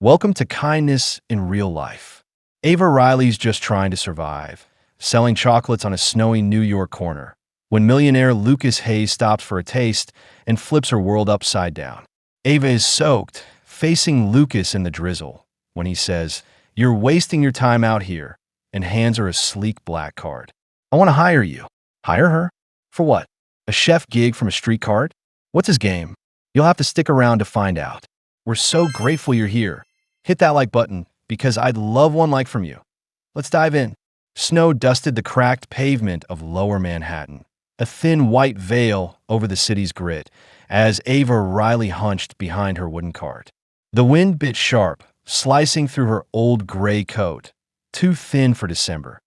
Welcome to Kindness in Real Life. Ava Riley's just trying to survive, selling chocolates on a snowy New York corner, when millionaire Lucas Hayes stops for a taste and flips her world upside down. Ava is soaked, facing Lucas in the drizzle, when he says, "You're wasting your time out here," and hands her a sleek black card. "I want to hire you." Hire her? For what? A chef gig from a street cart? What's his game? You'll have to stick around to find out. We're so grateful you're here. Hit that like button, because I'd love one like from you. Let's dive in. Snow dusted the cracked pavement of Lower Manhattan, a thin white veil over the city's grit, as Ava Riley hunched behind her wooden cart. The wind bit sharp, slicing through her old gray coat, too thin for December,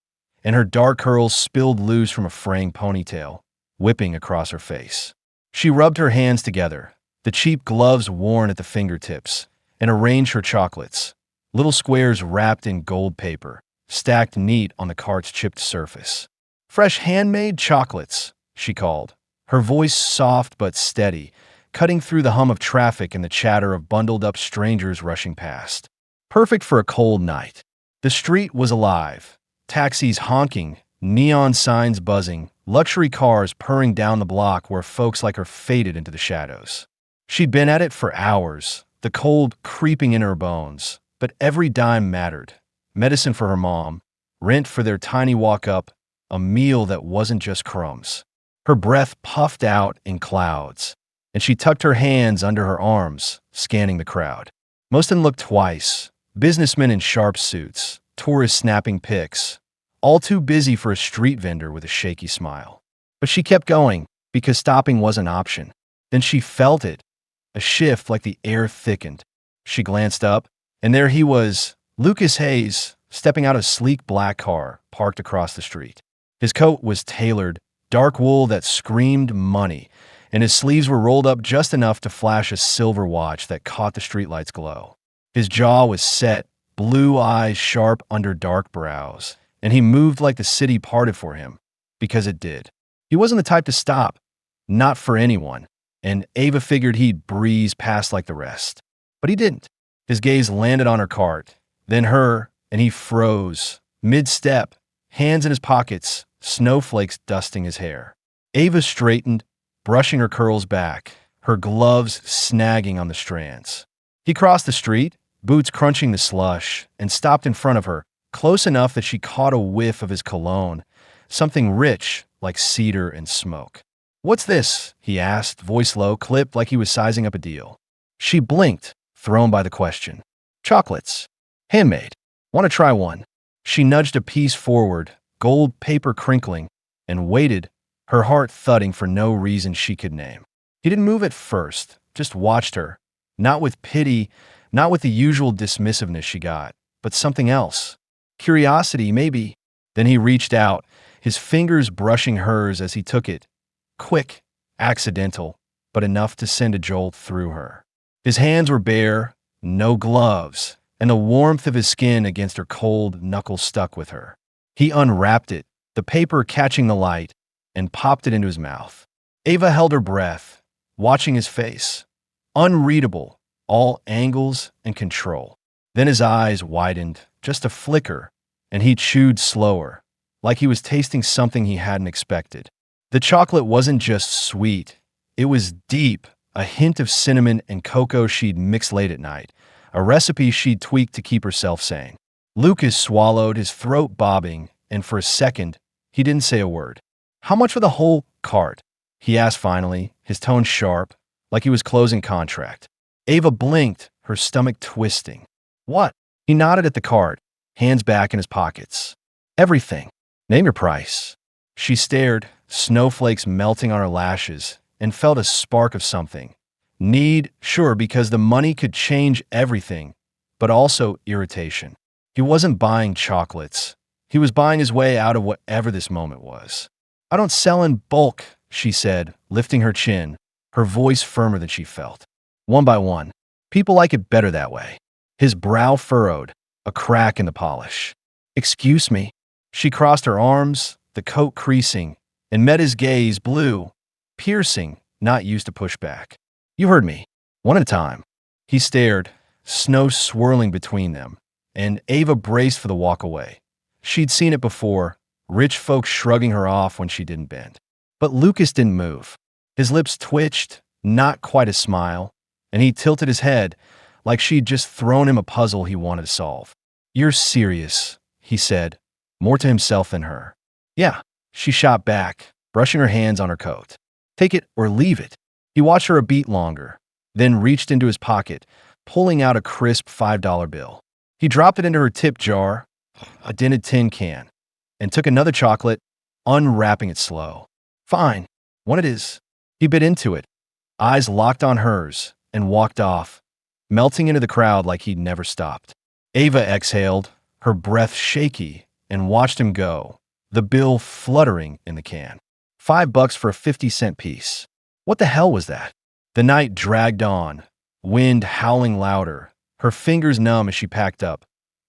and her dark curls spilled loose from a fraying ponytail, whipping across her face. She rubbed her hands together, the cheap gloves worn at the fingertips, and arranged her chocolates, little squares wrapped in gold paper, stacked neat on the cart's chipped surface. "Fresh handmade chocolates," she called, her voice soft but steady, cutting through the hum of traffic and the chatter of bundled-up strangers rushing past. Perfect for a cold night. The street was alive, taxis honking, neon signs buzzing, luxury cars purring down the block where folks like her faded into the shadows. She'd been at it for hours, the cold creeping in her bones, but every dime mattered. Medicine for her mom, rent for their tiny walk-up, a meal that wasn't just crumbs. Her breath puffed out in clouds, and she tucked her hands under her arms, scanning the crowd. Most didn't look twice. Businessmen in sharp suits, tourists snapping pics, all too busy for a street vendor with a shaky smile. But she kept going, because stopping was an option. Then she felt it, a shift like the air thickened. She glanced up, and there he was, Lucas Hayes, stepping out of a sleek black car parked across the street. His coat was tailored, dark wool that screamed money, and his sleeves were rolled up just enough to flash a silver watch that caught the streetlight's glow. His jaw was set, blue eyes sharp under dark brows, and he moved like the city parted for him, because it did. He wasn't the type to stop, not for anyone, and Ava figured he'd breeze past like the rest. But he didn't. His gaze landed on her cart, then her, and he froze, mid-step, hands in his pockets, snowflakes dusting his hair. Ava straightened, brushing her curls back, her gloves snagging on the strands. He crossed the street, boots crunching the slush, and stopped in front of her, close enough that she caught a whiff of his cologne, something rich like cedar and smoke. "What's this?" he asked, voice low, clipped like he was sizing up a deal. She blinked, thrown by the question. "Chocolates. Handmade. Want to try one?" She nudged a piece forward, gold paper crinkling, and waited, her heart thudding for no reason she could name. He didn't move at first, just watched her, not with pity, not with the usual dismissiveness she got, but something else. Curiosity, maybe. Then he reached out, his fingers brushing hers as he took it. Quick, accidental, but enough to send a jolt through her. His hands were bare, no gloves, and the warmth of his skin against her cold knuckles stuck with her. He unwrapped it, the paper catching the light, and popped it into his mouth. Ava held her breath, watching his face. Unreadable, all angles and control. Then his eyes widened, just a flicker, and he chewed slower, like he was tasting something he hadn't expected. The chocolate wasn't just sweet, it was deep, a hint of cinnamon and cocoa she'd mixed late at night, a recipe she'd tweaked to keep herself sane. Lucas swallowed, his throat bobbing, and for a second, he didn't say a word. "How much for the whole cart?" he asked finally, his tone sharp, like he was closing contract. Ava blinked, her stomach twisting. "What?" He nodded at the cart, hands back in his pockets. "Everything. Name your price." She stared, snowflakes melting on her lashes, and felt a spark of something. Need, sure, because the money could change everything, but also irritation. He wasn't buying chocolates. He was buying his way out of whatever this moment was. "I don't sell in bulk," she said, lifting her chin, her voice firmer than she felt. "One by one. People like it better that way." His brow furrowed, a crack in the polish. "Excuse me." She crossed her arms, the coat creasing, and met his gaze, blue, piercing, not used to pushback. "You heard me. One at a time." He stared, snow swirling between them, and Ava braced for the walk away. She'd seen it before, rich folks shrugging her off when she didn't bend. But Lucas didn't move. His lips twitched, not quite a smile, and he tilted his head like she'd just thrown him a puzzle he wanted to solve. "You're serious," he said, more to himself than her. "Yeah," she shot back, brushing her hands on her coat. "Take it or leave it." He watched her a beat longer, then reached into his pocket, pulling out a crisp $5 bill. He dropped it into her tip jar, a dented tin can, and took another chocolate, unwrapping it slow. "Fine, one it is." He bit into it, eyes locked on hers, and walked off, melting into the crowd like he'd never stopped. Ava exhaled, her breath shaky, and watched him go, the bill fluttering in the can. $5 for a 50-cent piece. What the hell was that? The night dragged on, wind howling louder, her fingers numb as she packed up,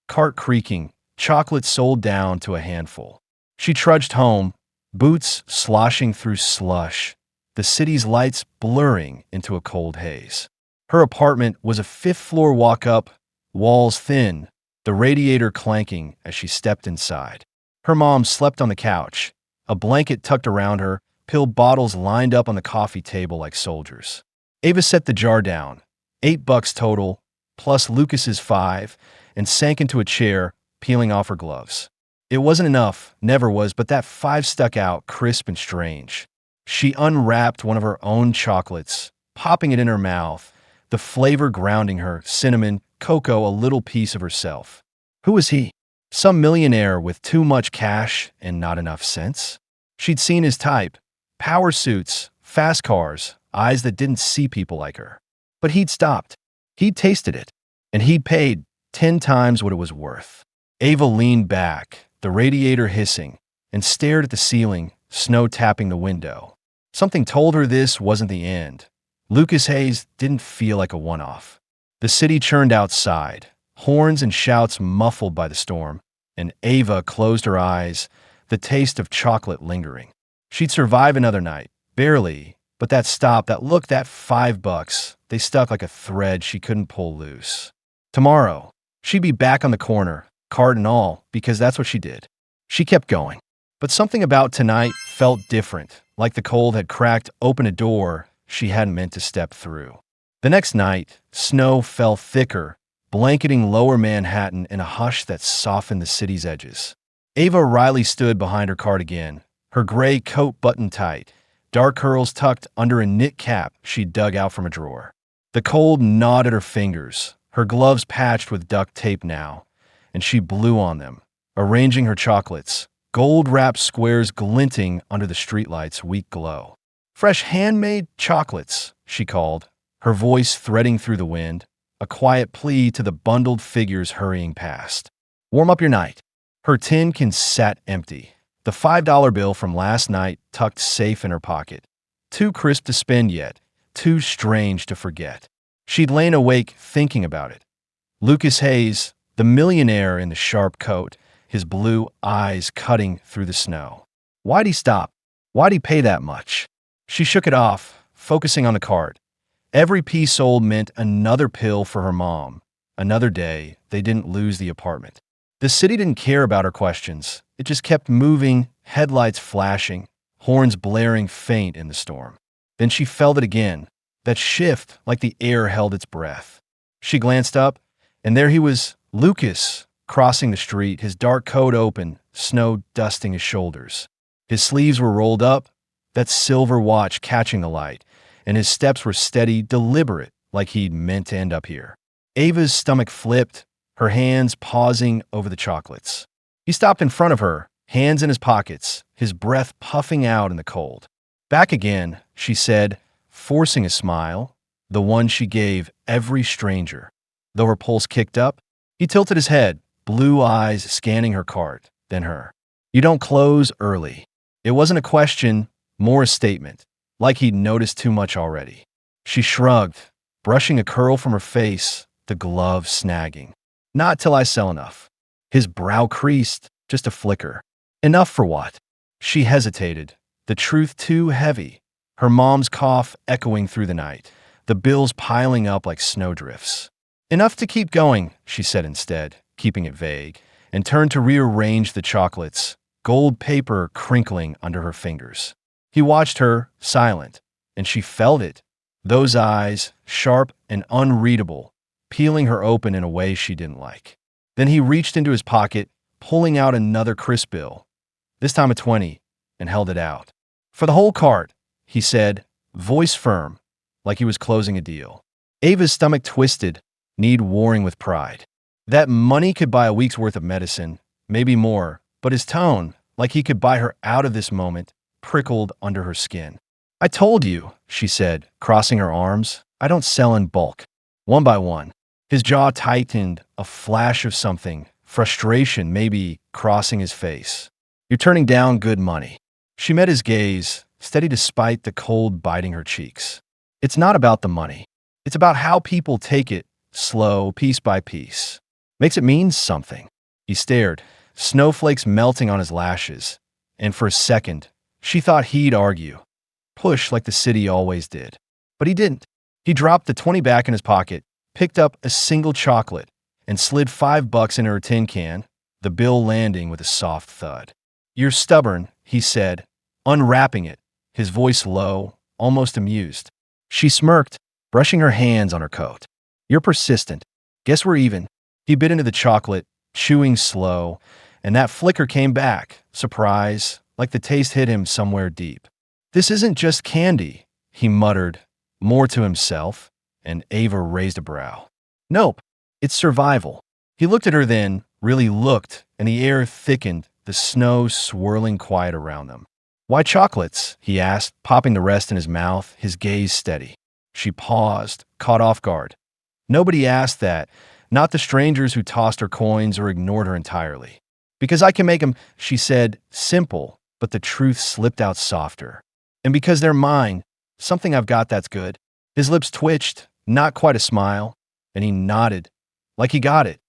cart creaking, chocolate sold down to a handful. She trudged home, boots sloshing through slush, the city's lights blurring into a cold haze. Her apartment was a fifth-floor walk-up, walls thin, the radiator clanking as she stepped inside. Her mom slept on the couch, a blanket tucked around her, pill bottles lined up on the coffee table like soldiers. Ava set the jar down, $8 total, plus Lucas's $5, and sank into a chair, peeling off her gloves. It wasn't enough, never was, but that $5 stuck out, crisp and strange. She unwrapped one of her own chocolates, popping it in her mouth, the flavor grounding her, cinnamon, cocoa, a little piece of herself. Who was he? Some millionaire with too much cash and not enough sense? She'd seen his type, power suits, fast cars, eyes that didn't see people like her. But he'd stopped. He'd tasted it, and he'd paid 10 times what it was worth. Ava leaned back, the radiator hissing, and stared at the ceiling, snow tapping the window. Something told her this wasn't the end. Lucas Hayes didn't feel like a one-off. The city churned outside, horns and shouts muffled by the storm, and Ava closed her eyes, the taste of chocolate lingering. She'd survive another night, barely, but that stop, that look, that $5, they stuck like a thread she couldn't pull loose. Tomorrow, she'd be back on the corner, card and all, because that's what she did. She kept going. But something about tonight felt different, like the cold had cracked open a door she hadn't meant to step through. The next night, snow fell thicker, blanketing lower Manhattan in a hush that softened the city's edges. Ava Riley stood behind her cart again, her gray coat buttoned tight, dark curls tucked under a knit cap she'd dug out from a drawer. The cold gnawed at her fingers, her gloves patched with duct tape now, and she blew on them, arranging her chocolates, gold-wrapped squares glinting under the streetlight's weak glow. "Fresh handmade chocolates," she called, her voice threading through the wind, a quiet plea to the bundled figures hurrying past. "Warm up your night." Her tin can sat empty, the $5 bill from last night tucked safe in her pocket. Too crisp to spend yet, too strange to forget. She'd lain awake thinking about it. Lucas Hayes, the millionaire in the sharp coat, his blue eyes cutting through the snow. Why'd he stop? Why'd he pay that much? She shook it off, focusing on the cart. Every piece sold meant another pill for her mom. Another day, they didn't lose the apartment. The city didn't care about her questions. It just kept moving, headlights flashing, horns blaring faint in the storm. Then she felt it again, that shift like the air held its breath. She glanced up, and there he was, Lucas, crossing the street, his dark coat open, snow dusting his shoulders. His sleeves were rolled up, that silver watch catching the light, and his steps were steady, deliberate, like he'd meant to end up here. Ava's stomach flipped, her hands pausing over the chocolates. He stopped in front of her, hands in his pockets, his breath puffing out in the cold. "Back again," she said, forcing a smile, the one she gave every stranger. Though her pulse kicked up, he tilted his head, blue eyes scanning her cart, then her. "You don't close early." It wasn't a question, more a statement, like he'd noticed too much already. She shrugged, brushing a curl from her face, the glove snagging. "Not till I sell enough." His brow creased, just a flicker. Enough for what? She hesitated, the truth too heavy, her mom's cough echoing through the night, the bills piling up like snowdrifts. Enough to keep going, she said instead, keeping it vague, and turned to rearrange the chocolates, gold paper crinkling under her fingers. He watched her, silent, and she felt it. Those eyes, sharp and unreadable, peeling her open in a way she didn't like. Then he reached into his pocket, pulling out another crisp bill, this time a 20, and held it out. For the whole cart, he said, voice firm, like he was closing a deal. Ava's stomach twisted, need warring with pride. That money could buy a week's worth of medicine, maybe more, but his tone, like he could buy her out of this moment, prickled under her skin. I told you, she said, crossing her arms, I don't sell in bulk. One by one. His jaw tightened, a flash of something, frustration maybe, crossing his face. You're turning down good money. She met his gaze, steady despite the cold biting her cheeks. It's not about the money. It's about how people take it, slow, piece by piece. Makes it mean something. He stared, snowflakes melting on his lashes, and for a second, she thought he'd argue. Push like the city always did. But he didn't. He dropped the 20 back in his pocket, picked up a single chocolate, and slid $5 into her tin can, the bill landing with a soft thud. You're stubborn, he said, unwrapping it, his voice low, almost amused. She smirked, brushing her hands on her coat. You're persistent. Guess we're even. He bit into the chocolate, chewing slow, and that flicker came back, surprise, like the taste hit him somewhere deep. This isn't just candy, he muttered, more to himself, and Ava raised a brow. Nope, it's survival. He looked at her then, really looked, and the air thickened, the snow swirling quiet around them. Why chocolates? He asked, popping the rest in his mouth, his gaze steady. She paused, caught off guard. Nobody asked that, not the strangers who tossed her coins or ignored her entirely. Because I can make them, she said, simple, but the truth slipped out softer. And because they're mine, something I've got that's good. His lips twitched, not quite a smile, and he nodded, like he got it,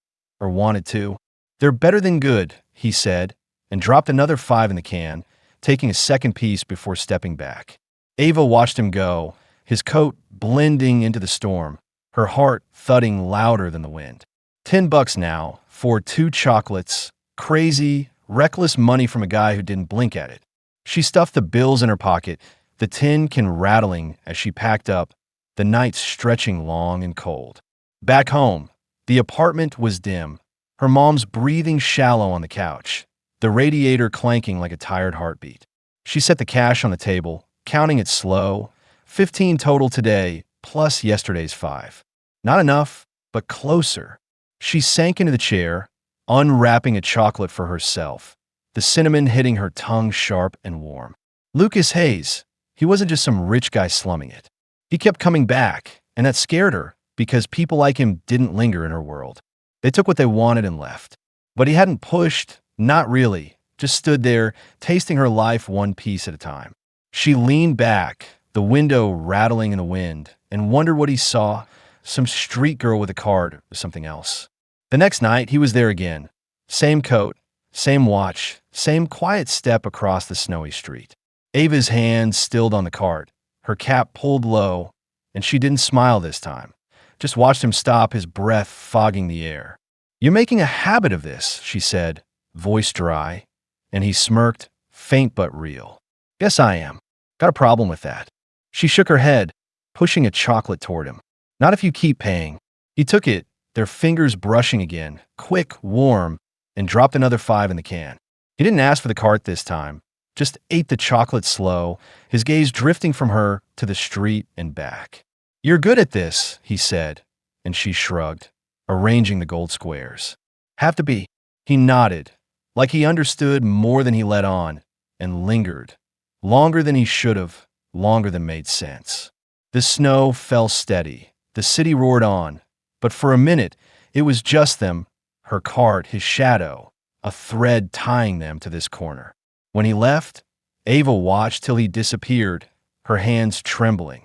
or wanted to. They're better than good, he said, and dropped another 5 in the can, taking a second piece before stepping back. Ava watched him go, his coat blending into the storm, her heart thudding louder than the wind. $10 now, for 2 chocolates, crazy, reckless money from a guy who didn't blink at it. She stuffed the bills in her pocket, the tin can rattling as she packed up, the night stretching long and cold. Back home, the apartment was dim, her mom's breathing shallow on the couch, the radiator clanking like a tired heartbeat. She set the cash on the table, counting it slow, 15 total today, plus yesterday's 5. Not enough, but closer. She sank into the chair, unwrapping a chocolate for herself, the cinnamon hitting her tongue sharp and warm. Lucas Hayes, he wasn't just some rich guy slumming it. He kept coming back, and that scared her, because people like him didn't linger in her world. They took what they wanted and left. But he hadn't pushed, not really, just stood there, tasting her life one piece at a time. She leaned back, the window rattling in the wind, and wondered what he saw, some street girl with a card or something else. The next night, he was there again. Same coat, same watch, same quiet step across the snowy street. Ava's hand stilled on the cart, her cap pulled low, and she didn't smile this time. Just watched him stop, his breath fogging the air. You're making a habit of this, she said, voice dry, and he smirked, faint but real. Guess I am. Got a problem with that. She shook her head, pushing a chocolate toward him. Not if you keep paying. He took it, their fingers brushing again, quick, warm, and dropped another 5 in the can. He didn't ask for the cart this time, just ate the chocolate slow, his gaze drifting from her to the street and back. You're good at this, he said, and she shrugged, arranging the gold squares. Have to be. He nodded, like he understood more than he let on, and lingered, longer than he should have, longer than made sense. The snow fell steady, the city roared on, but for a minute, it was just them, her cart, his shadow, a thread tying them to this corner. When he left, Ava watched till he disappeared, her hands trembling.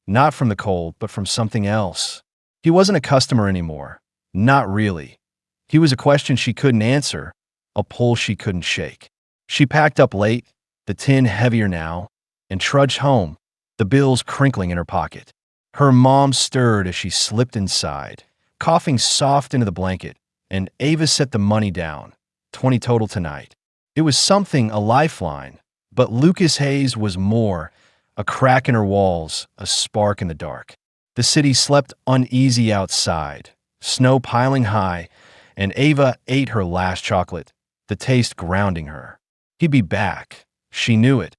Not from the cold, but from something else. He wasn't a customer anymore. Not really. He was a question she couldn't answer, a pull she couldn't shake. She packed up late, the tin heavier now, and trudged home, the bills crinkling in her pocket. Her mom stirred as she slipped inside, coughing soft into the blanket, and Ava set the money down. 20 total tonight. It was something, a lifeline. But Lucas Hayes was more, a crack in her walls, a spark in the dark. The city slept uneasy outside, snow piling high, and Ava ate her last chocolate, the taste grounding her. He'd be back. She knew it.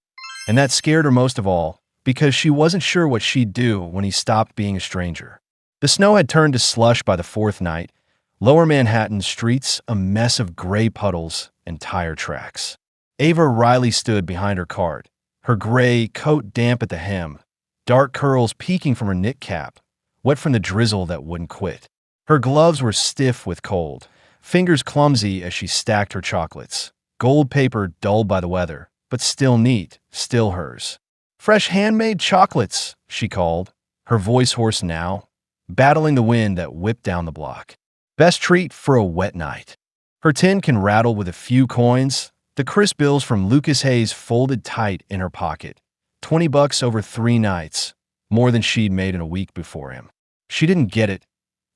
And that scared her most of all, because she wasn't sure what she'd do when he stopped being a stranger. The snow had turned to slush by the fourth night. Lower Manhattan's streets a mess of gray puddles and tire tracks. Ava Riley stood behind her cart, her gray coat damp at the hem, dark curls peeking from her knit cap, wet from the drizzle that wouldn't quit. Her gloves were stiff with cold, fingers clumsy as she stacked her chocolates, gold paper dulled by the weather, but still neat, still hers. "Fresh handmade chocolates," she called, her voice hoarse now, battling the wind that whipped down the block. Best treat for a wet night. Her tin can rattle with a few coins, the crisp bills from Lucas Hayes folded tight in her pocket. $20 over 3 nights, more than she'd made in a week before him. She didn't get it.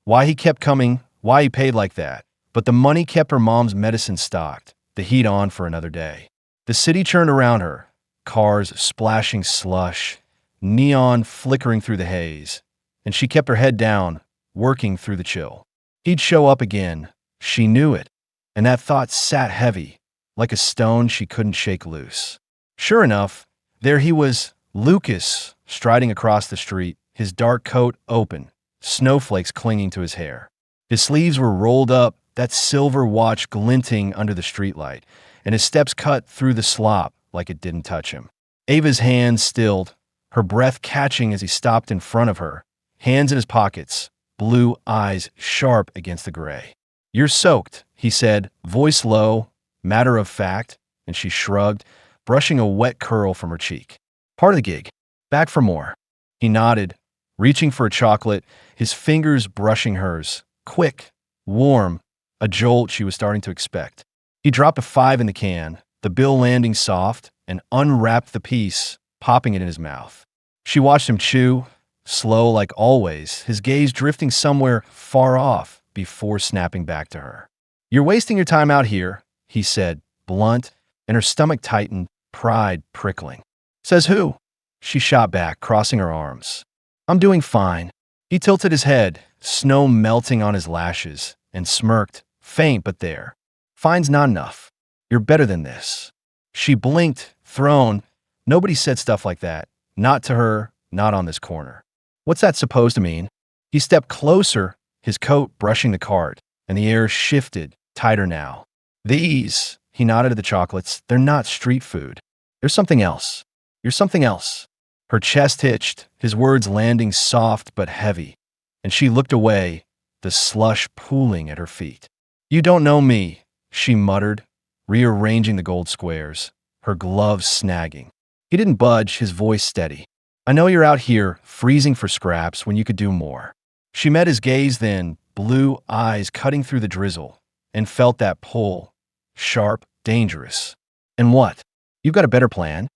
Why he kept coming, why he paid like that. But the money kept her mom's medicine stocked, the heat on for another day. The city churned around her, cars splashing slush, neon flickering through the haze, and she kept her head down, working through the chill. He'd show up again. She knew it, and that thought sat heavy, like a stone she couldn't shake loose. Sure enough, there he was, Lucas, striding across the street, his dark coat open, snowflakes clinging to his hair. His sleeves were rolled up, that silver watch glinting under the streetlight, and his steps cut through the slop like it didn't touch him. Ava's hands stilled, her breath catching as he stopped in front of her, hands in his pockets, blue eyes sharp against the gray. "You're soaked," he said, voice low, matter of fact, and she shrugged, brushing a wet curl from her cheek. "Part of the gig. Back for more." He nodded, reaching for a chocolate, his fingers brushing hers. Quick, warm, a jolt she was starting to expect. He dropped a 5 in the can, the bill landing soft, and unwrapped the piece, popping it in his mouth. She watched him chew, slow like always, his gaze drifting somewhere far off before snapping back to her. "You're wasting your time out here," he said, blunt, and her stomach tightened, pride prickling. "Says who?" She shot back, crossing her arms. "I'm doing fine." He tilted his head, snow melting on his lashes, and smirked, faint but there. "Fine's not enough. You're better than this." She blinked, thrown. Nobody said stuff like that. Not to her, not on this corner. "What's that supposed to mean?" He stepped closer, his coat brushing the cart, and the air shifted, tighter now. "These," he nodded at the chocolates, "they're not street food. There's something else. You're something else." Her chest hitched, his words landing soft but heavy, and she looked away, the slush pooling at her feet. "You don't know me," she muttered, rearranging the gold squares, her gloves snagging. He didn't budge, his voice steady. "I know you're out here, freezing for scraps when you could do more." She met his gaze then, blue eyes cutting through the drizzle, and felt that pull, sharp, dangerous. "And what? You've got a better plan?"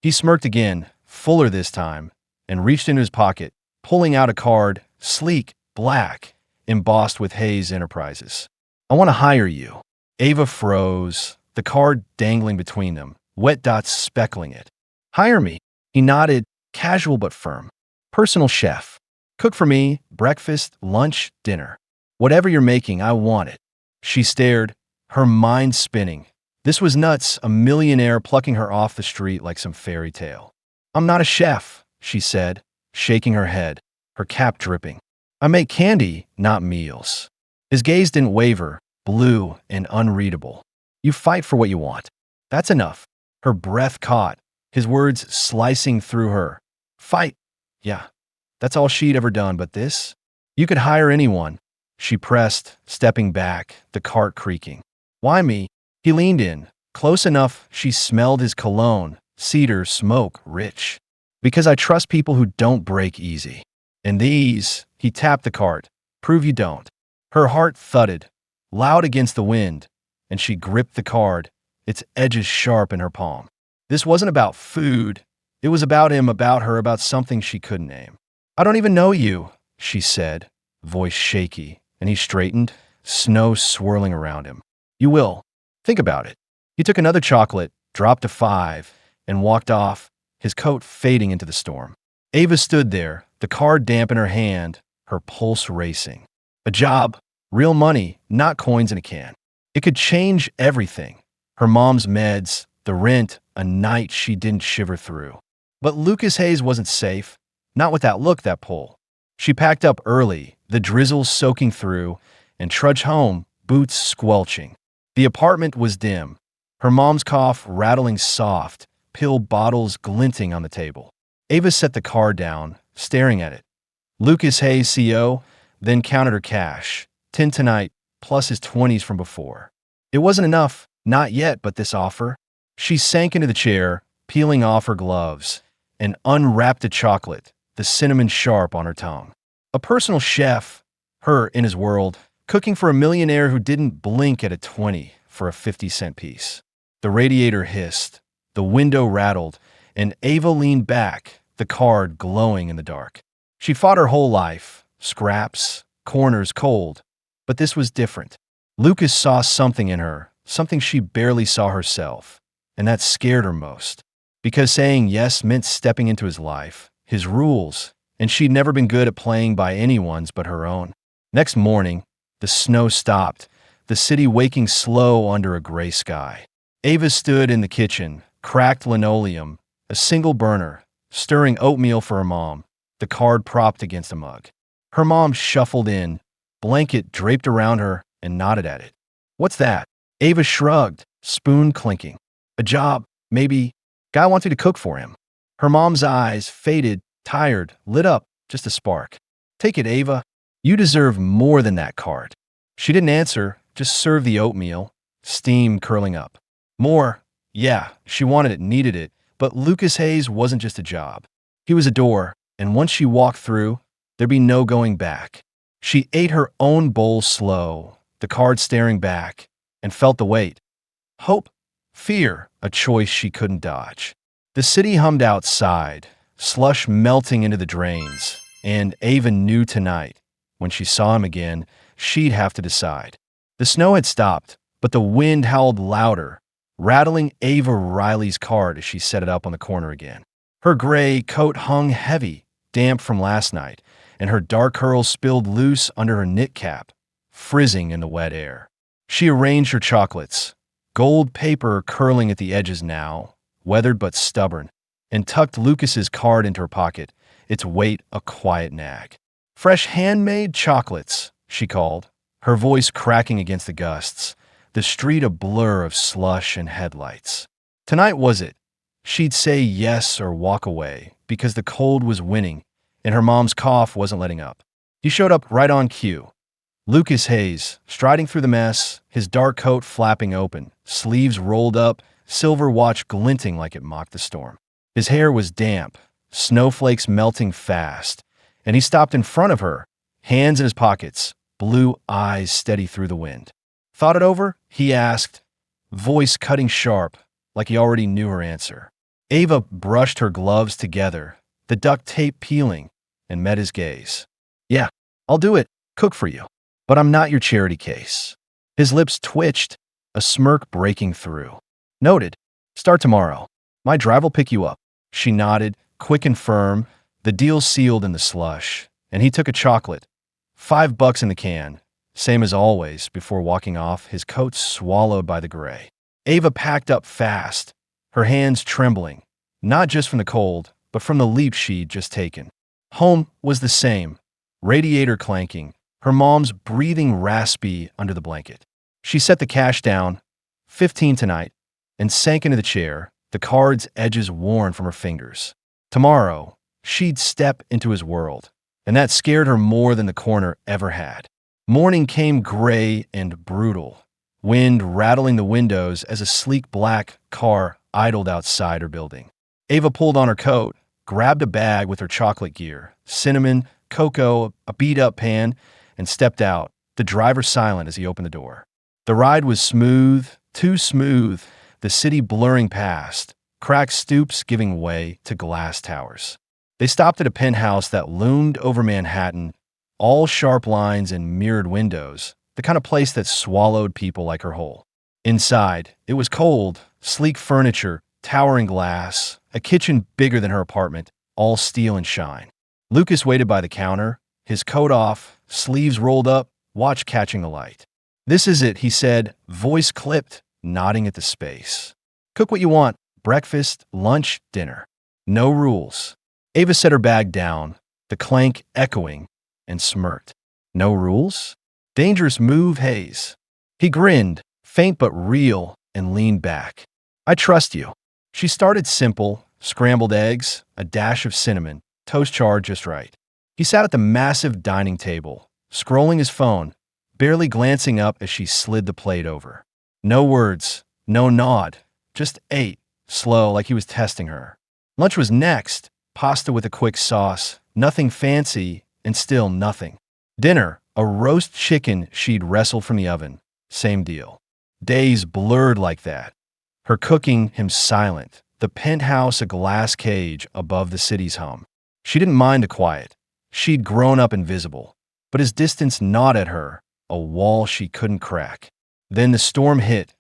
He smirked again, fuller this time, and reached into his pocket, pulling out a card, sleek, black, embossed with Hayes Enterprises. "I want to hire you." Ava froze, the card dangling between them, wet dots speckling it. "Hire me?" He nodded, casual but firm. "Personal chef. Cook for me, breakfast, lunch, dinner. Whatever you're making, I want it." She stared, her mind spinning. This was nuts, a millionaire plucking her off the street like some fairy tale. "I'm not a chef," she said, shaking her head, her cap dripping. "I make candy, not meals." His gaze didn't waver, blue and unreadable. "You fight for what you want. That's enough." Her breath caught, his words slicing through her. "Fight? Yeah, that's all she'd ever done, but this? You could hire anyone." She pressed, stepping back, the cart creaking. "Why me?" He leaned in, close enough she smelled his cologne, cedar, smoke, rich. "Because I trust people who don't break easy. And these," he tapped the cart, "prove you don't." Her heart thudded, loud against the wind, and she gripped the card, its edges sharp in her palm. This wasn't about food. It was about him, about her, about something she couldn't name. "I don't even know you," she said, voice shaky, and he straightened, snow swirling around him. You will. Think about it. He took another chocolate, dropped a 5, and walked off, his coat fading into the storm. Ava stood there, the card damp in her hand, her pulse racing. A job, real money, not coins in a can. It could change everything. Her mom's meds, the rent, a night she didn't shiver through. But Lucas Hayes wasn't safe. Not with that look, that pull. She packed up early, the drizzle soaking through, and trudged home, boots squelching. The apartment was dim, her mom's cough rattling soft, pill bottles glinting on the table. Ava set the card down, staring at it. Lucas Hayes, CEO, then counted her cash, 10 tonight, plus his 20s from before. It wasn't enough, not yet, but this offer. She sank into the chair, peeling off her gloves, and unwrapped a chocolate, the cinnamon sharp on her tongue. A personal chef, her in his world, cooking for a millionaire who didn't blink at a 20 for a 50-cent piece. The radiator hissed, the window rattled, and Ava leaned back, the card glowing in the dark. She fought her whole life, scraps, corners cold, but this was different. Lucas saw something in her, something she barely saw herself, and that scared her most. Because saying yes meant stepping into his life, his rules, and she'd never been good at playing by anyone's but her own. Next morning, the snow stopped, the city waking slow under a gray sky. Ava stood in the kitchen, cracked linoleum, a single burner, stirring oatmeal for her mom, the card propped against a mug. Her mom shuffled in, blanket draped around her, and nodded at it. What's that? Ava shrugged, spoon clinking. A job, maybe. Guy wants you to cook for him. Her mom's eyes, faded, tired, lit up, just a spark. Take it, Ava. You deserve more than that card. She didn't answer, just served the oatmeal, steam curling up. More. Yeah, she wanted it, needed it, but Lucas Hayes wasn't just a job. He was a door, and once she walked through, there'd be no going back. She ate her own bowl slow, the card staring back, and felt the weight. Hope, fear, a choice she couldn't dodge. The city hummed outside, slush melting into the drains, and Ava knew tonight, when she saw him again, she'd have to decide. The snow had stopped, but the wind howled louder, rattling Ava Riley's card as she set it up on the corner again. Her gray coat hung heavy, damp from last night, and her dark curls spilled loose under her knit cap, frizzing in the wet air. She arranged her chocolates, gold paper curling at the edges now, weathered but stubborn, and tucked Lucas's card into her pocket, its weight a quiet nag. Fresh handmade chocolates, she called, her voice cracking against the gusts, the street a blur of slush and headlights. Tonight was it. She'd say yes or walk away because the cold was winning and her mom's cough wasn't letting up. He showed up right on cue. Lucas Hayes, striding through the mess, his dark coat flapping open, sleeves rolled up, silver watch glinting like it mocked the storm. His hair was damp, snowflakes melting fast, and he stopped in front of her, hands in his pockets, blue eyes steady through the wind. Thought it over? He asked, voice cutting sharp, like he already knew her answer. Ava brushed her gloves together, the duct tape peeling, and met his gaze. Yeah, I'll do it, cook for you. But I'm not your charity case. His lips twitched, a smirk breaking through. Noted. Start tomorrow. My drive will pick you up. She nodded, quick and firm, the deal sealed in the slush, and he took a chocolate. $5 in the can, same as always, before walking off, his coat swallowed by the gray. Ava packed up fast, her hands trembling, not just from the cold, but from the leap she'd just taken. Home was the same, radiator clanking, her mom's breathing raspy under the blanket. She set the cash down, 15 tonight, and sank into the chair, the card's edges worn from her fingers. Tomorrow, she'd step into his world, and that scared her more than the corner ever had. Morning came gray and brutal, wind rattling the windows as a sleek black car idled outside her building. Ava pulled on her coat, grabbed a bag with her chocolate gear, cinnamon, cocoa, a beat-up pan, and stepped out, the driver silent as he opened the door. The ride was smooth, too smooth, the city blurring past, cracked stoops giving way to glass towers. They stopped at a penthouse that loomed over Manhattan, all sharp lines and mirrored windows, the kind of place that swallowed people like her whole. Inside, it was cold, sleek furniture, towering glass, a kitchen bigger than her apartment, all steel and shine. Lucas waited by the counter, his coat off, sleeves rolled up, watch catching the light. "This is it," he said, voice clipped, nodding at the space. "Cook what you want, breakfast, lunch, dinner. No rules." Ava set her bag down, the clank echoing, and smirked. "No rules? Dangerous move, Hayes." He grinned, faint but real, and leaned back. "I trust you." She started simple, scrambled eggs, a dash of cinnamon, toast charred just right. He sat at the massive dining table, scrolling his phone, barely glancing up as she slid the plate over. No words, no nod, just ate, slow like he was testing her. Lunch was next, pasta with a quick sauce, nothing fancy, and still nothing. Dinner, a roast chicken she'd wrestled from the oven, same deal. Days blurred like that. Her cooking, him silent, the penthouse a glass cage above the city's hum. She didn't mind the quiet. She'd grown up invisible. But his distance gnawed at her, a wall she couldn't crack. Then the storm hit,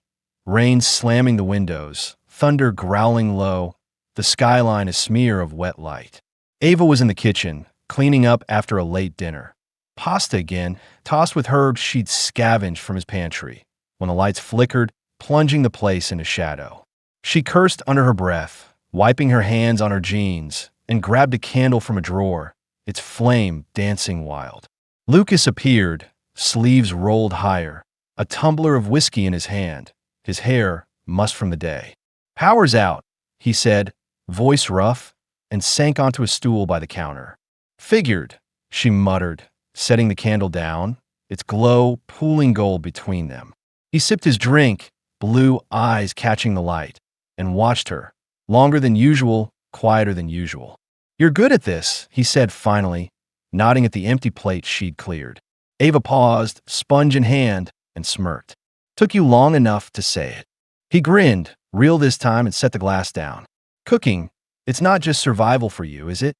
rain slamming the windows, thunder growling low, the skyline a smear of wet light. Ava was in the kitchen, cleaning up after a late dinner. Pasta again, tossed with herbs she'd scavenged from his pantry, when the lights flickered, plunging the place into shadow. She cursed under her breath, wiping her hands on her jeans, and grabbed a candle from a drawer, its flame dancing wild. Lucas appeared, sleeves rolled higher, a tumbler of whiskey in his hand, his hair mussed from the day. "Power's out," he said, voice rough, and sank onto a stool by the counter. "Figured," she muttered, setting the candle down, its glow pooling gold between them. He sipped his drink, blue eyes catching the light, and watched her, longer than usual, quieter than usual. "You're good at this," he said finally, nodding at the empty plate she'd cleared. Ava paused, sponge in hand, and smirked. "Took you long enough to say it." He grinned, real this time, and set the glass down. "Cooking, it's not just survival for you, is it?"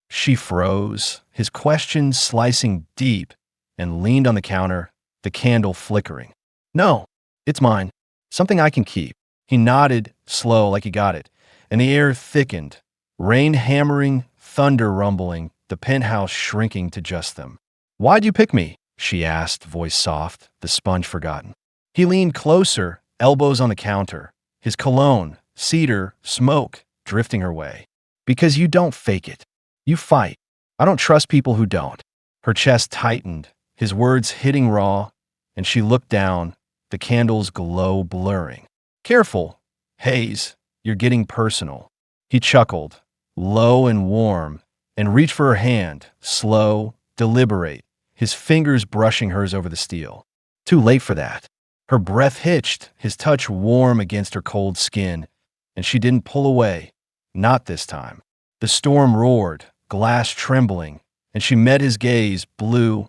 She froze, his question slicing deep, and leaned on the counter, the candle flickering. "No, it's mine. Something I can keep." He nodded, slow like he got it, and the air thickened, rain hammering, thunder rumbling, the penthouse shrinking to just them. "Why'd you pick me?" she asked, voice soft, the sponge forgotten. He leaned closer, elbows on the counter, his cologne, cedar, smoke, drifting her way. "Because you don't fake it. You fight. I don't trust people who don't." Her chest tightened, his words hitting raw, and she looked down, the candle's glow blurring. "Careful, Hayes, you're getting personal." He chuckled, low and warm, and reached for her hand, slow, deliberate, his fingers brushing hers over the steel. Too late for that. Her breath hitched, his touch warm against her cold skin, and she didn't pull away. Not this time. The storm roared, glass trembling, and she met his gaze, blue,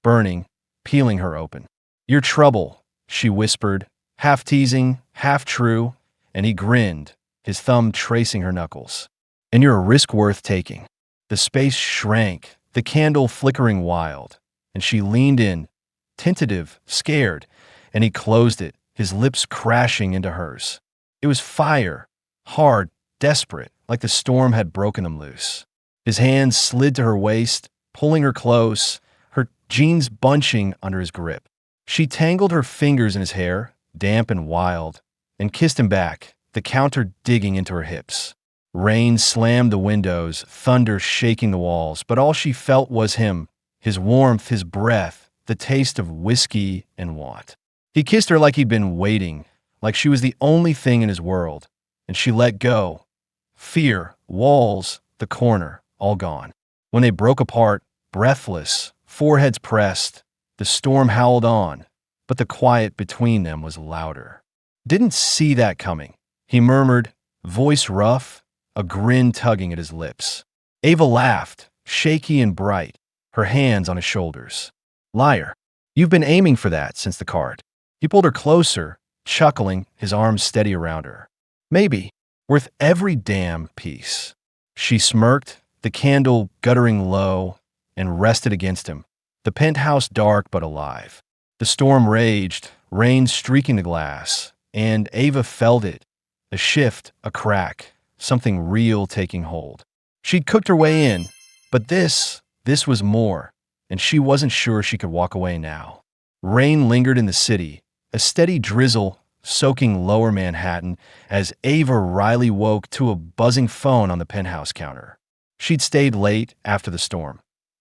burning, peeling her open. "You're trouble," she whispered, half teasing, half true, and he grinned, his thumb tracing her knuckles. "And you're a risk worth taking." The space shrank, the candle flickering wild, and she leaned in, tentative, scared, and he closed it, his lips crashing into hers. It was fire, hard, desperate, like the storm had broken them loose. His hands slid to her waist, pulling her close, her jeans bunching under his grip. She tangled her fingers in his hair, damp and wild, and kissed him back, the counter digging into her hips. Rain slammed the windows, thunder shaking the walls, but all she felt was him, his warmth, his breath, the taste of whiskey and want. He kissed her like he'd been waiting, like she was the only thing in his world, and she let go. Fear, walls, the corner, all gone. When they broke apart, breathless, foreheads pressed, the storm howled on, but the quiet between them was louder. "Didn't see that coming," he murmured, voice rough, a grin tugging at his lips. Ava laughed, shaky and bright, her hands on his shoulders. "Liar. You've been aiming for that since the card." He pulled her closer, chuckling, his arms steady around her. "Maybe. Worth every damn piece." She smirked, the candle guttering low, and rested against him, The penthouse dark but alive. The storm raged, rain streaking the glass, and Ava felt it. A shift, a crack, something real taking hold. She'd cooked her way in, but this was more, and she wasn't sure she could walk away now. Rain lingered in the city, a steady drizzle soaking lower Manhattan as Ava Riley woke to a buzzing phone on the penthouse counter. She'd stayed late after the storm.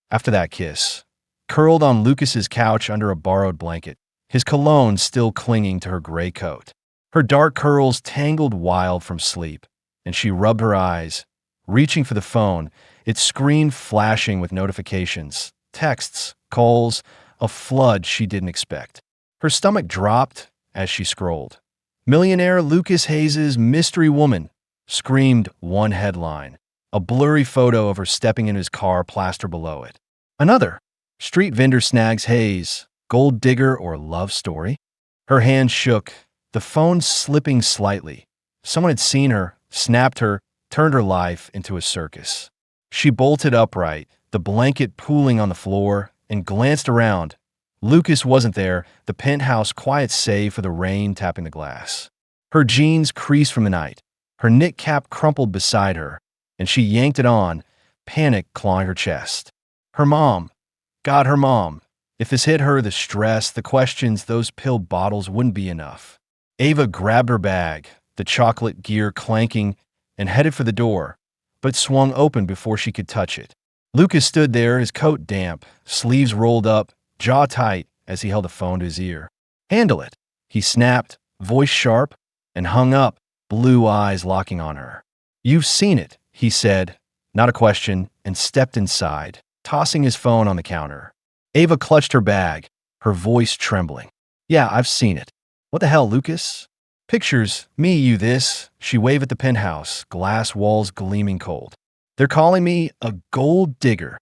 After that kiss, curled on Lucas's couch under a borrowed blanket, his cologne still clinging to her gray coat. Her dark curls tangled wild from sleep, and she rubbed her eyes, reaching for the phone, its screen flashing with notifications, texts, calls, a flood she didn't expect. Her stomach dropped as she scrolled. Millionaire Lucas Hayes' mystery woman, screamed one headline, a blurry photo of her stepping in his car plastered below it. Another, street vendor snags Hayes, gold digger or love story? Her hand shook, the phone slipping slightly. Someone had seen her, snapped her, turned her life into a circus. She bolted upright, the blanket pooling on the floor, and glanced around. Lucas wasn't there, the penthouse quiet save for the rain tapping the glass. Her jeans creased from the night. Her knit cap crumpled beside her, and she yanked it on, panic clawing her chest. Her mom. God, her mom. If this hit her, the stress, the questions, those pill bottles wouldn't be enough. Ava grabbed her bag, the chocolate gear clanking, and headed for the door, but swung open before she could touch it. Lucas stood there, his coat damp, sleeves rolled up, jaw tight as he held the phone to his ear. "Handle it," he snapped, voice sharp, and hung up, blue eyes locking on her. "You've seen it," he said, not a question, and stepped inside, tossing his phone on the counter. Ava clutched her bag, her voice trembling. "Yeah, I've seen it." "What the hell, Lucas?" "Pictures, me, you, this." She waved at the penthouse, glass walls gleaming cold. "They're calling me a gold digger."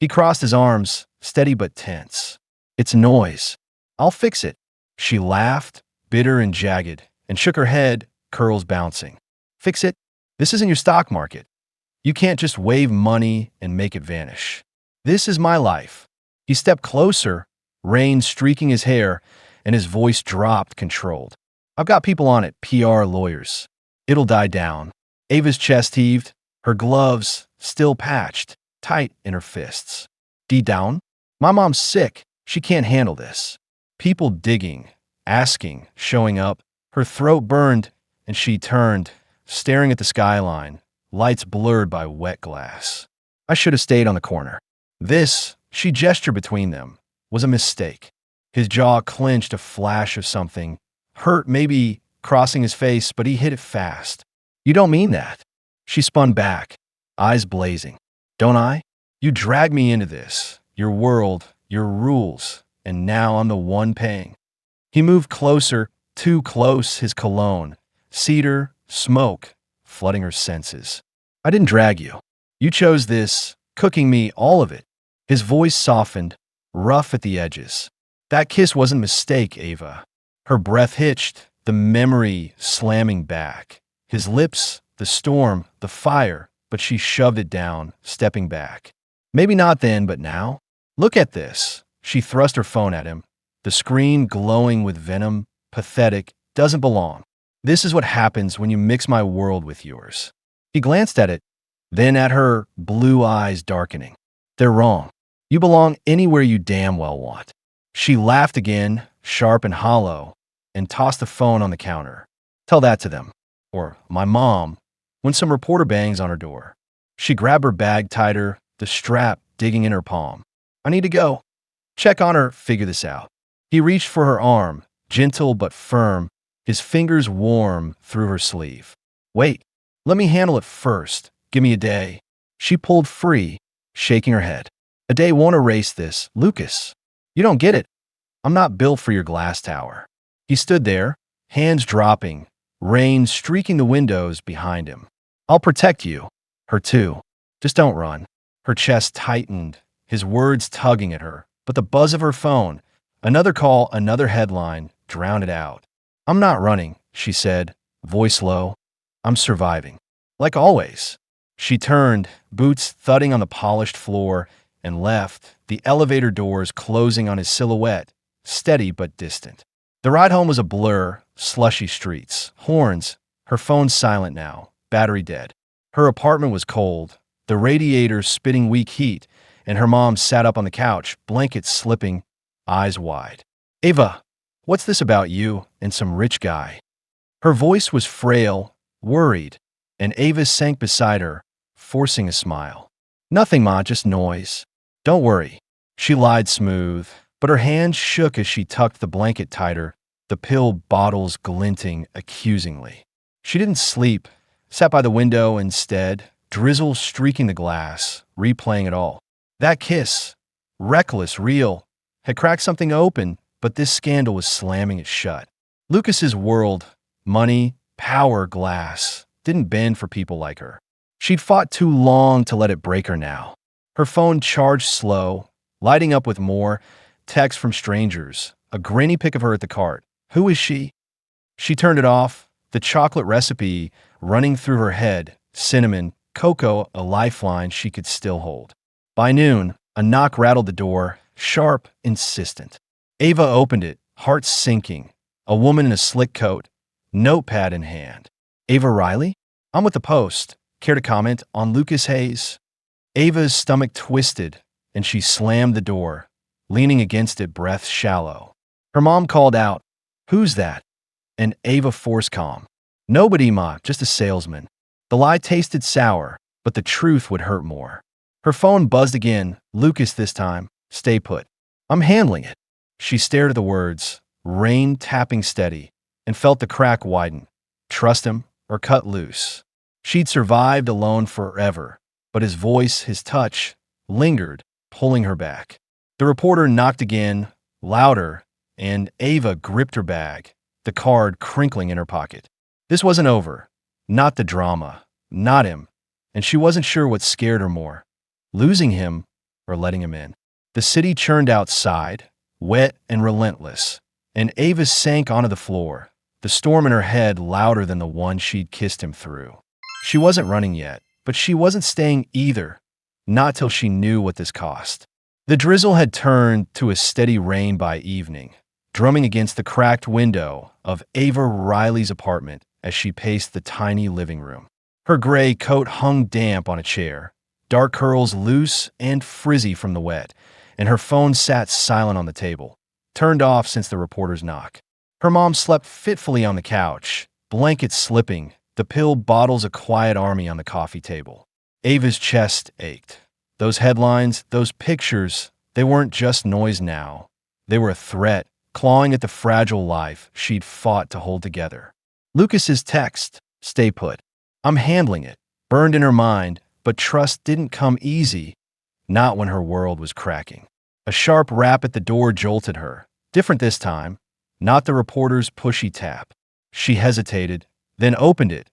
He crossed his arms, steady but tense. "It's noise. I'll fix it." She laughed, bitter and jagged, and shook her head, curls bouncing. "Fix it? This isn't your stock market. You can't just wave money and make it vanish. This is my life." He stepped closer, rain streaking his hair, and his voice dropped, controlled. "I've got people on it, PR lawyers. It'll die down." Ava's chest heaved, her gloves, still patched, tight in her fists. "Down? My mom's sick. She can't handle this." People digging, asking, showing up. Her throat burned, and she turned, staring at the skyline, lights blurred by wet glass. "I should have stayed on the corner." This, she gestured between them, was a mistake. His jaw clenched, a flash of something. Hurt, maybe, crossing his face, but he hit it fast. "You don't mean that." She spun back, eyes blazing. "Don't I? You dragged me into this, your world, your rules, and now I'm the one paying." He moved closer, too close, his cologne, cedar, smoke, flooding her senses. "I didn't drag you. You chose this, cooking me, all of it." His voice softened, rough at the edges. "That kiss wasn't a mistake, Ava." Her breath hitched, the memory slamming back. His lips, the storm, the fire, but she shoved it down, stepping back. "Maybe not then, but now? Look at this." She thrust her phone at him, the screen glowing with venom, pathetic, doesn't belong. "This is what happens when you mix my world with yours." He glanced at it, then at her, blue eyes darkening. "They're wrong. You belong anywhere you damn well want." She laughed again, sharp and hollow, and tossed the phone on the counter. "Tell that to them. Or my mom," when some reporter bangs on her door. She grabbed her bag tighter, the strap digging in her palm. "I need to go. Check on her, figure this out." He reached for her arm, gentle but firm, his fingers warm through her sleeve. "Wait, let me handle it first. Give me a day." She pulled free, shaking her head. "A day won't erase this, Lucas. You don't get it. I'm not built for your glass tower." He stood there, hands dropping, rain streaking the windows behind him. "I'll protect you. Her too. Just don't run." Her chest tightened, his words tugging at her, but the buzz of her phone, another call, another headline, drowned it out. "I'm not running," she said, voice low. "I'm surviving. Like always." She turned, boots thudding on the polished floor, and left, the elevator doors closing on his silhouette, steady but distant. The ride home was a blur, slushy streets, horns, her phone silent now, battery dead. Her apartment was cold, the radiator spitting weak heat, and her mom sat up on the couch, blankets slipping, eyes wide. "Ava, what's this about you and some rich guy?" Her voice was frail, worried, and Ava sank beside her, forcing a smile. "Nothing, Ma, just noise. Don't worry." She lied smooth, but her hands shook as she tucked the blanket tighter, the pill bottles glinting accusingly. She didn't sleep, sat by the window instead, drizzle streaking the glass, replaying it all. That kiss, reckless, real, had cracked something open, but this scandal was slamming it shut. Lucas's world, money, power, glass, didn't bend for people like her. She'd fought too long to let it break her now. Her phone charged slow, lighting up with more texts from strangers, a grainy pic of her at the cart. Who is she? She turned it off, the chocolate recipe running through her head, cinnamon, cocoa, a lifeline she could still hold. By noon, a knock rattled the door, sharp, insistent. Ava opened it, heart sinking. A woman in a slick coat, notepad in hand. "Ava Riley? I'm with the Post. Care to comment on Lucas Hayes?" Ava's stomach twisted, and she slammed the door, leaning against it, breath shallow. Her mom called out, "Who's that?" And Ava forced calm. "Nobody, Ma, just a salesman." The lie tasted sour, but the truth would hurt more. Her phone buzzed again, Lucas this time. "Stay put. I'm handling it." She stared at the words, rain tapping steady, and felt the crack widen. Trust him or cut loose. She'd survived alone forever, but his voice, his touch, lingered, pulling her back. The reporter knocked again, louder, and Ava gripped her bag, the card crinkling in her pocket. This wasn't over. Not the drama. Not him. And she wasn't sure what scared her more, losing him or letting him in. The city churned outside, wet and relentless, and Ava sank onto the floor, the storm in her head louder than the one she'd kissed him through. She wasn't running yet, but she wasn't staying either, not till she knew what this cost. The drizzle had turned to a steady rain by evening, drumming against the cracked window of Ava Riley's apartment as she paced the tiny living room. Her gray coat hung damp on a chair, dark curls loose and frizzy from the wet, and her phone sat silent on the table, turned off since the reporter's knock. Her mom slept fitfully on the couch, blankets slipping, the pill bottles a quiet army on the coffee table. Ava's chest ached. Those headlines, those pictures, they weren't just noise now. They were a threat, clawing at the fragile life she'd fought to hold together. Lucas's text, "Stay put. I'm handling it," burned in her mind, but trust didn't come easy, not when her world was cracking. A sharp rap at the door jolted her, different this time, not the reporter's pushy tap. She hesitated, then opened it,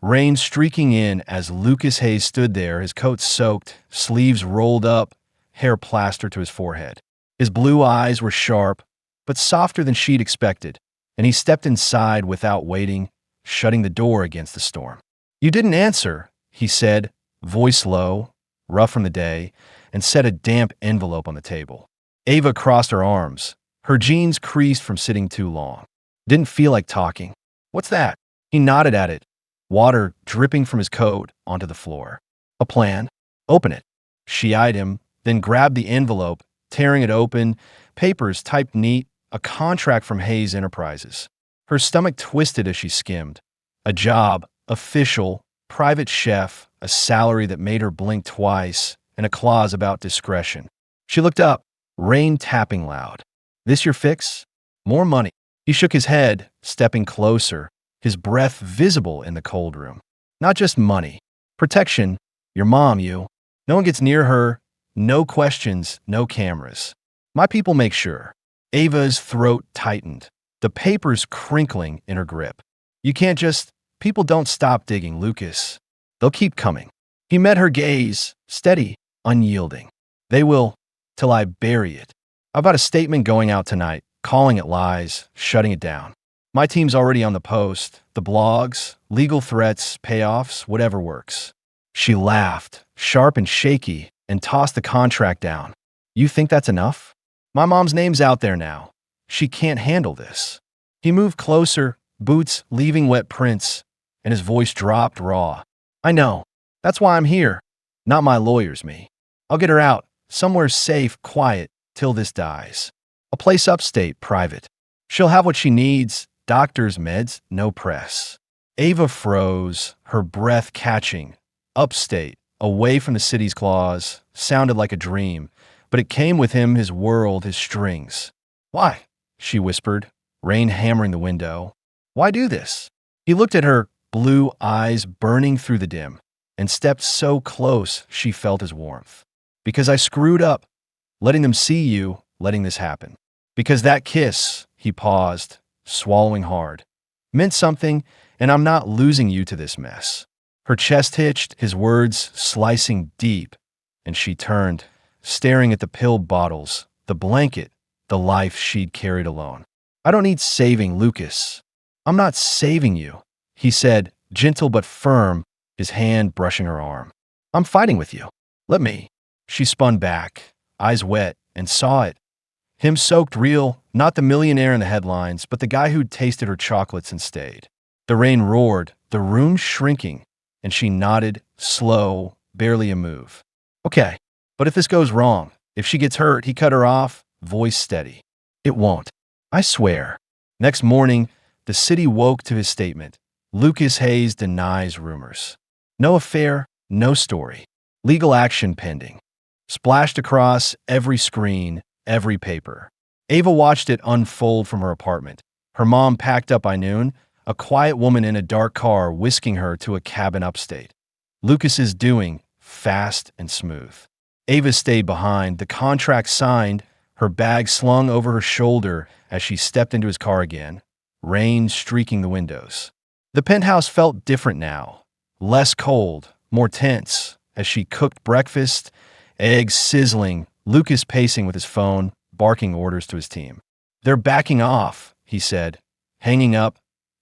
rain streaking in as Lucas Hayes stood there, his coat soaked, sleeves rolled up, hair plastered to his forehead. His blue eyes were sharp, but softer than she'd expected, and he stepped inside without waiting, shutting the door against the storm. "You didn't answer," he said, voice low, rough from the day, and set a damp envelope on the table. Ava crossed her arms, her jeans creased from sitting too long. "Didn't feel like talking." "What's that?" He nodded at it, water dripping from his coat onto the floor. "A plan. Open it." She eyed him, then grabbed the envelope, tearing it open, papers typed neat, a contract from Hayes Enterprises. Her stomach twisted as she skimmed. A job, official, private chef, a salary that made her blink twice, and a clause about discretion. She looked up, rain tapping loud. "This your fix? More money." He shook his head, stepping closer, his breath visible in the cold room. "Not just money. Protection. Your mom, you. No one gets near her. No questions, no cameras. My people make sure." Ava's throat tightened, the papers crinkling in her grip. "You can't just... People don't stop digging, Lucas. They'll keep coming." He met her gaze, steady, unyielding. "They will, till I bury it. I've got a statement going out tonight, calling it lies, shutting it down. My team's already on the Post, the blogs, legal threats, payoffs, whatever works." She laughed, sharp and shaky, and tossed the contract down. You think that's enough? My mom's name's out there now. She can't handle this. He moved closer, boots leaving wet prints, and his voice dropped raw. I know. That's why I'm here. Not my lawyers, me. I'll get her out, somewhere safe, quiet, till this dies. A place upstate, private. She'll have what she needs, doctors, meds, no press. Ava froze, her breath catching. Upstate, away from the city's claws, sounded like a dream, but it came with him, his world, his strings. Why? She whispered, rain hammering the window. Why do this? He looked at her, blue eyes burning through the dim, and stepped so close she felt his warmth. Because I screwed up, letting them see you, letting this happen. Because that kiss, he paused, swallowing hard, meant something, and I'm not losing you to this mess. Her chest hitched, his words slicing deep, and she turned, staring at the pill bottles, the blanket, the life she'd carried alone. I don't need saving, Lucas. I'm not saving you, he said, gentle but firm, his hand brushing her arm. I'm fighting with you. Let me. She spun back, eyes wet, and saw it. Him soaked real, not the millionaire in the headlines, but the guy who'd tasted her chocolates and stayed. The rain roared, the room shrinking, and she nodded, slow, barely a move. Okay, but if this goes wrong, if she gets hurt, he cut her off, voice steady. It won't. I swear. Next morning, the city woke to his statement. Lucas Hayes denies rumors. No affair, no story. Legal action pending. Splashed across every screen, every paper. Ava watched it unfold from her apartment. Her mom packed up by noon, a quiet woman in a dark car whisking her to a cabin upstate. Lucas's doing, fast and smooth. Ava stayed behind, the contract signed, her bag slung over her shoulder as she stepped into his car again, rain streaking the windows. The penthouse felt different now, less cold, more tense, as she cooked breakfast, eggs sizzling, Lucas pacing with his phone, barking orders to his team. They're backing off, he said, hanging up,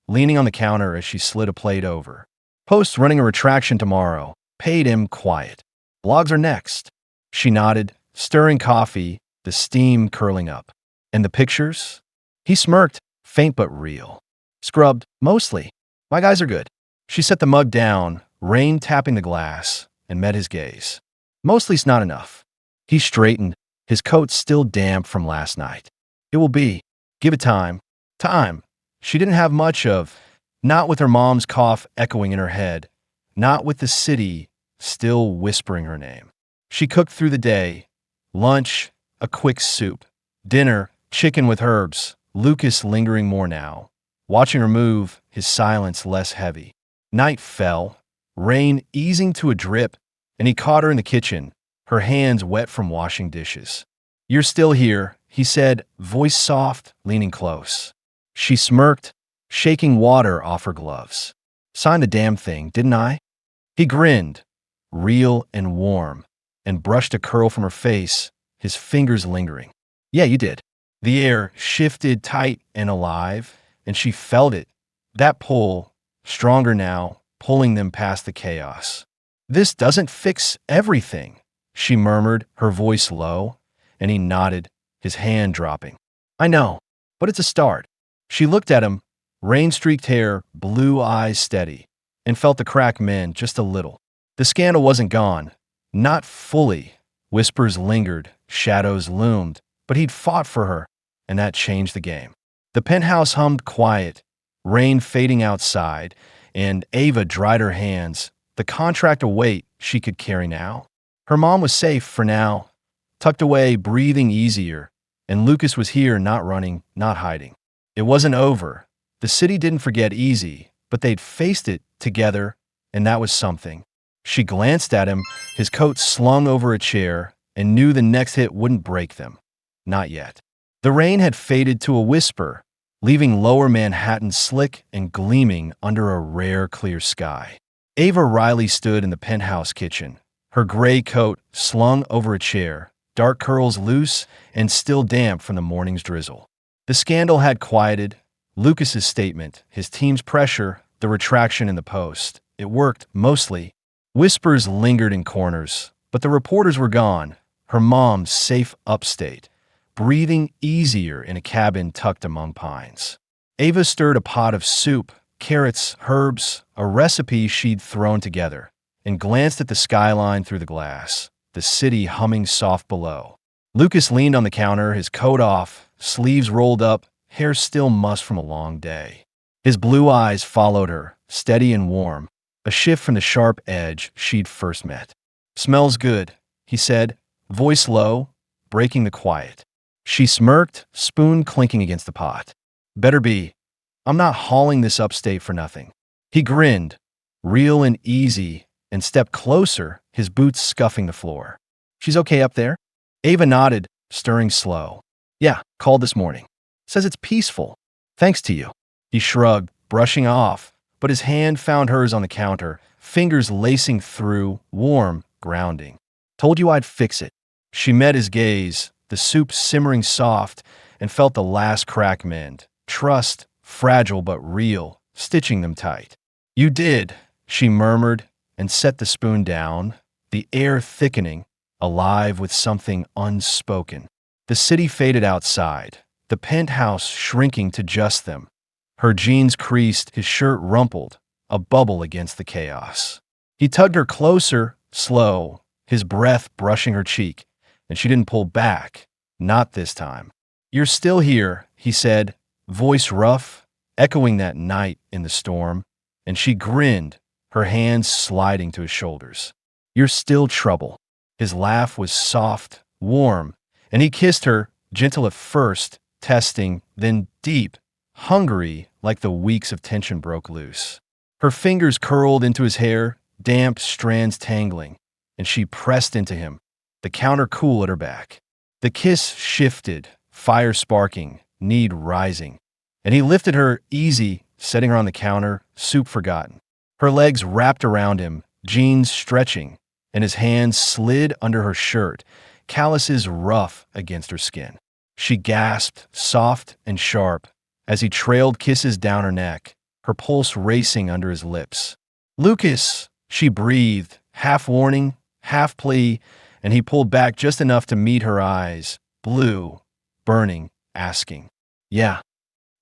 leaning on the counter as she slid a plate over. Post's running a retraction tomorrow. Paid him quiet. Blogs are next. She nodded, stirring coffee, the steam curling up. And the pictures? He smirked, faint but real. Scrubbed, mostly. My guys are good. She set the mug down, rain tapping the glass, and met his gaze. Mostly's not enough. He straightened, his coat still damp from last night. It will be. Give it time. Time. She didn't have much of, not with her mom's cough echoing in her head, not with the city still whispering her name. She cooked through the day. Lunch, a quick soup. Dinner, chicken with herbs. Lucas lingering more now, watching her move, his silence less heavy. Night fell, rain easing to a drip, and he caught her in the kitchen, her hands wet from washing dishes. You're still here, he said, voice soft, leaning close. She smirked, shaking water off her gloves. Signed the damn thing, didn't I? He grinned, real and warm, and brushed a curl from her face, his fingers lingering. Yeah, you did. The air shifted tight and alive, and she felt it, that pull, stronger now, pulling them past the chaos. This doesn't fix everything, she murmured, her voice low, and he nodded, his hand dropping. I know, but it's a start. She looked at him, rain-streaked hair, blue eyes steady, and felt the crack mend just a little. The scandal wasn't gone. Not fully. Whispers lingered, shadows loomed, but he'd fought for her, and that changed the game. The penthouse hummed quiet, rain fading outside, and Ava dried her hands, the contract a weight she could carry now. Her mom was safe for now, tucked away, breathing easier, and Lucas was here, not running, not hiding. It wasn't over. The city didn't forget easy, but they'd faced it together, and that was something. She glanced at him, his coat slung over a chair, and knew the next hit wouldn't break them. Not yet. The rain had faded to a whisper, leaving lower Manhattan slick and gleaming under a rare clear sky. Ava Riley stood in the penthouse kitchen, her gray coat slung over a chair, dark curls loose and still damp from the morning's drizzle. The scandal had quieted. Lucas's statement, his team's pressure, the retraction in the Post. It worked, mostly. Whispers lingered in corners, But the reporters were gone, her mom safe upstate, breathing easier in a cabin tucked among pines. Ava stirred a pot of soup, carrots, herbs, a recipe she'd thrown together, and glanced at the skyline through the glass, the city humming soft below. Lucas leaned on the counter, his coat off, sleeves rolled up, hair still mussed from a long day. His blue eyes followed her, steady and warm, a shift from the sharp edge she'd first met. "Smells good," he said, voice low, breaking the quiet. She smirked, spoon clinking against the pot. "Better be. I'm not hauling this upstate for nothing." He grinned, real and easy, and stepped closer, his boots scuffing the floor. "She's okay up there?" Ava nodded, stirring slow. "Yeah, called this morning. Says it's peaceful. Thanks to you." He shrugged, brushing off, but his hand found hers on the counter, fingers lacing through, warm, grounding. "Told you I'd fix it." She met his gaze, the soup simmering soft, and felt the last crack mend. Trust, fragile but real, stitching them tight. "You did," she murmured, and set the spoon down, the air thickening, alive with something unspoken. The city faded outside, the penthouse shrinking to just them. Her jeans creased, his shirt rumpled, a bubble against the chaos. He tugged her closer, slow, his breath brushing her cheek, and she didn't pull back, not this time. "You're still here," he said, voice rough, echoing that night in the storm, and she grinned, her hands sliding to his shoulders. "You're still trouble." His laugh was soft, warm, and he kissed her, gentle at first, testing, then deep, hungry like the weeks of tension broke loose. Her fingers curled into his hair, damp strands tangling, and she pressed into him, the counter cool at her back. The kiss shifted, fire sparking, need rising, and he lifted her easy, setting her on the counter, soup forgotten. Her legs wrapped around him, jeans stretching, and his hands slid under her shirt, calluses rough against her skin. She gasped, soft and sharp, as he trailed kisses down her neck, her pulse racing under his lips. "Lucas," she breathed, half warning, half plea, and he pulled back just enough to meet her eyes, blue, burning, asking. "Yeah."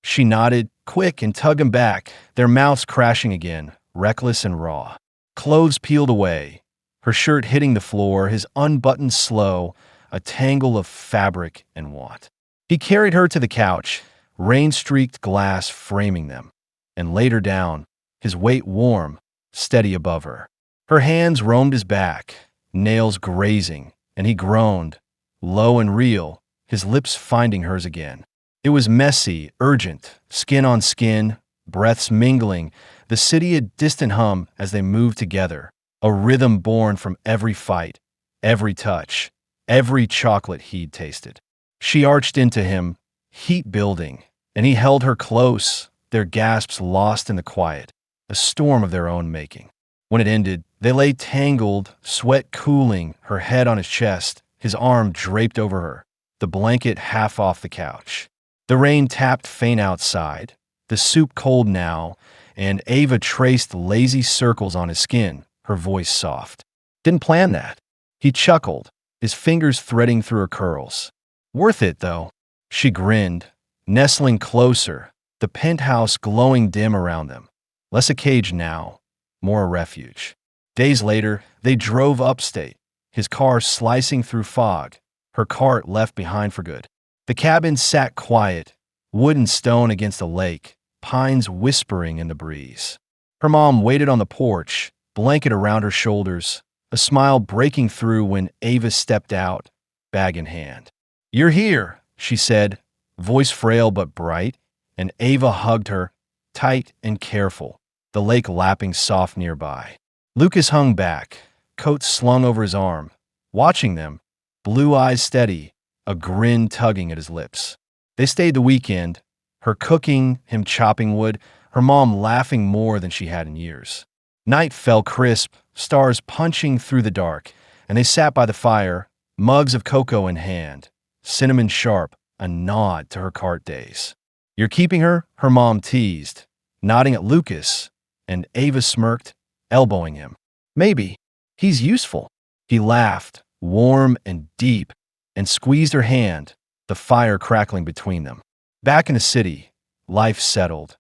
She nodded, quick, and tugged him back, their mouths crashing again, reckless and raw. Clothes peeled away, her shirt hitting the floor, his unbuttoned slow, a tangle of fabric and want. He carried her to the couch, rain-streaked glass framing them, and laid her down, his weight warm, steady above her. Her hands roamed his back, nails grazing, and he groaned, low and real, his lips finding hers again. It was messy, urgent, skin on skin, breaths mingling, the city a distant hum as they moved together, a rhythm born from every fight, every touch, every chocolate he'd tasted. She arched into him, heat building, and he held her close, their gasps lost in the quiet, a storm of their own making. When it ended, they lay tangled, sweat cooling, her head on his chest, his arm draped over her, the blanket half off the couch. The rain tapped faint outside, the soup cold now, and Ava traced lazy circles on his skin, her voice soft. "Didn't plan that." He chuckled, his fingers threading through her curls. "Worth it, though." She grinned, nestling closer, the penthouse glowing dim around them. Less a cage now, more a refuge. Days later, they drove upstate, his car slicing through fog, her cart left behind for good. The cabin sat quiet, wood and stone against the lake, pines whispering in the breeze. Her mom waited on the porch, blanket around her shoulders, a smile breaking through when Ava stepped out, bag in hand. "You're here," she said, voice frail but bright, and Ava hugged her, tight and careful, the lake lapping soft nearby. Lucas hung back, coat slung over his arm, watching them, blue eyes steady, a grin tugging at his lips. They stayed the weekend, her cooking, him chopping wood, her mom laughing more than she had in years. Night fell crisp, stars punching through the dark, and they sat by the fire, mugs of cocoa in hand, cinnamon sharp, a nod to her cart days. "You're keeping her?" her mom teased, nodding at Lucas, and Ava smirked, elbowing him. "Maybe. He's useful." He laughed, warm and deep, and squeezed her hand, the fire crackling between them. Back in the city, life settled.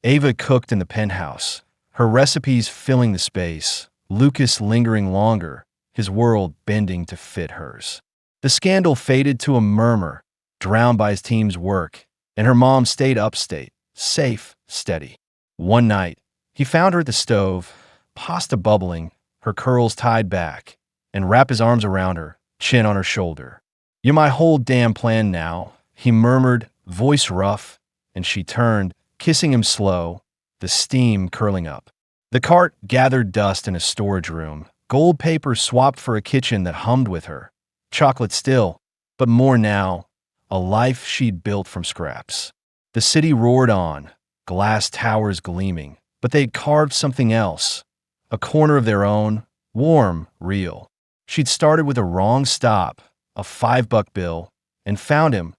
Ava cooked in the penthouse, her recipes filling the space, Lucas lingering longer, his world bending to fit hers. The scandal faded to a murmur, drowned by his team's work, and her mom stayed upstate, safe, steady. One night, he found her at the stove, pasta bubbling, her curls tied back, and wrapped his arms around her, chin on her shoulder. "You're my whole damn plan now," he murmured, voice rough, and she turned, kissing him slow, the steam curling up. The cart gathered dust in a storage room, gold paper swapped for a kitchen that hummed with her. Chocolate still, but more now, a life she'd built from scraps. The city roared on, glass towers gleaming, but they'd carved something else, a corner of their own, warm, real. She'd started with a wrong stop, a $5 bill, and found him.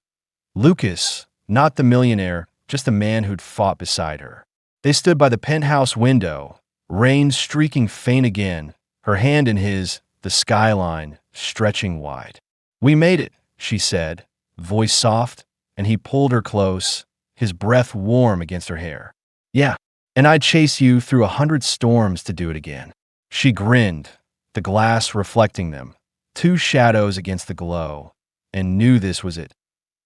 Lucas, not the millionaire, just a man who'd fought beside her. They stood by the penthouse window, rain streaking faint again, her hand in his, the skyline stretching wide. "We made it," she said, voice soft, and he pulled her close, his breath warm against her hair. "Yeah, and I'd chase you through 100 storms to do it again." She grinned, the glass reflecting them, two shadows against the glow, and knew this was it.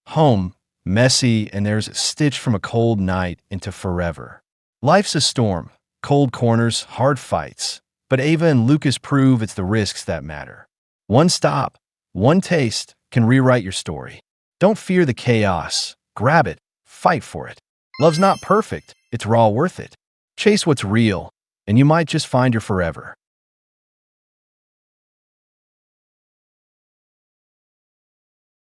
Home, messy, and there's stitched from a cold night into forever. Life's a storm, cold corners, hard fights, but Ava and Lucas prove it's the risks that matter. One stop, one taste can rewrite your story. Don't fear the chaos. Grab it. Fight for it. Love's not perfect. It's raw worth it. Chase what's real, and you might just find your forever.